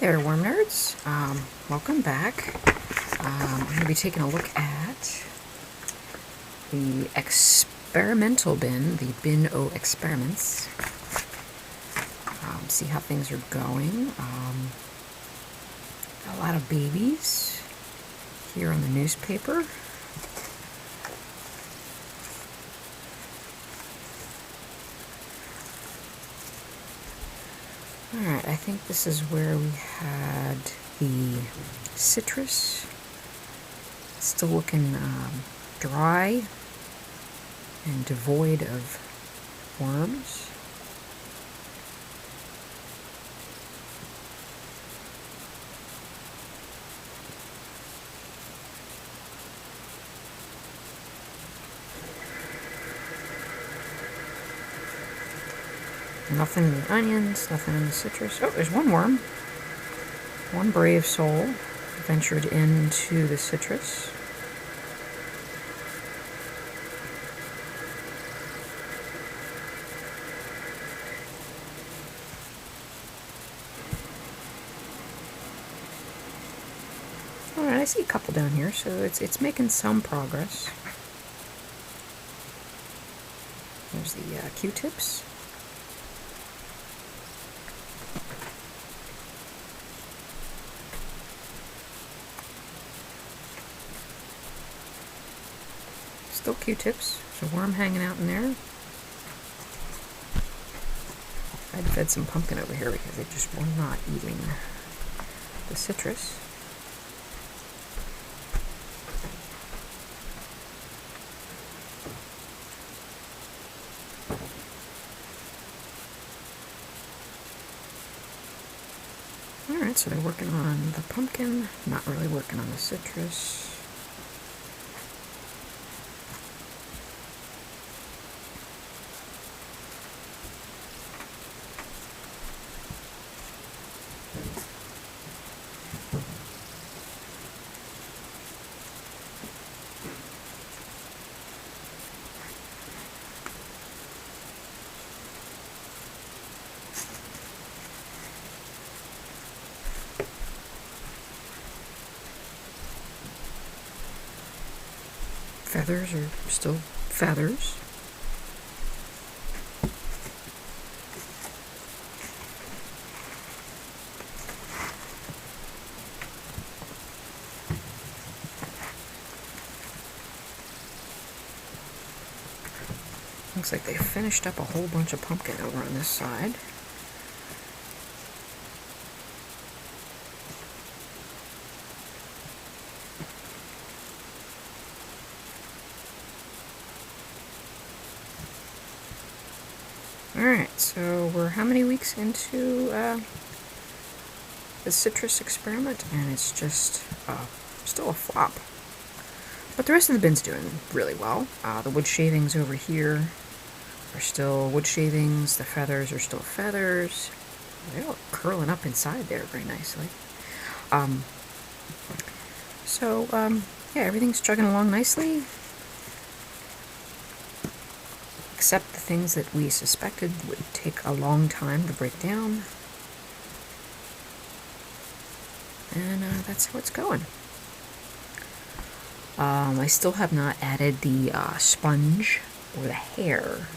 there, worm nerds. Welcome back. I'm going to be taking a look at the experimental bin, the Bin O Experiments. See how things are going. A lot of babies here on the newspaper. Alright, I think this is where we had the citrus. Still looking dry and devoid of worms. Nothing in the onions, nothing in the citrus. Oh, there's one worm. One brave soul ventured into the citrus. Alright, I see a couple down here, so it's making some progress. There's the Q-tips. Still Q-tips. There's a worm hanging out in there. I'd fed some pumpkin over here because they just were not eating the citrus. Alright, so they're working on the pumpkin, not really working on the citrus. Feathers are still feathers. Looks like they finished up a whole bunch of pumpkin over on this side. Alright, so we're how many weeks into the citrus experiment, and it's just still a flop. But the rest of the bin's doing really well. The wood shavings over here are still wood shavings, the feathers are still feathers. They're all curling up inside there very nicely. Yeah, everything's chugging along nicely. Except the things that we suspected would take a long time to break down. And that's how it's going. I still have not added the sponge or the hair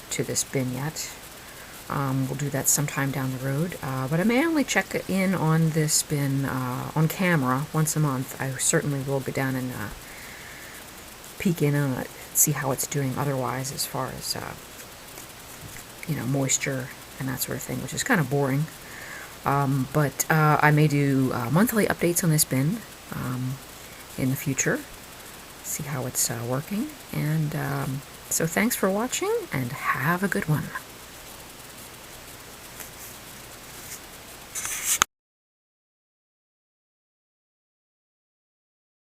to this bin yet. We'll do that sometime down the road. But I may only check in on this bin on camera once a month. I certainly will go down and peek in on it, see how it's doing otherwise as far as moisture and that sort of thing, which is kind of boring. But I may do monthly updates on this bin in the future, see how it's working. And so thanks for watching, and have a good one.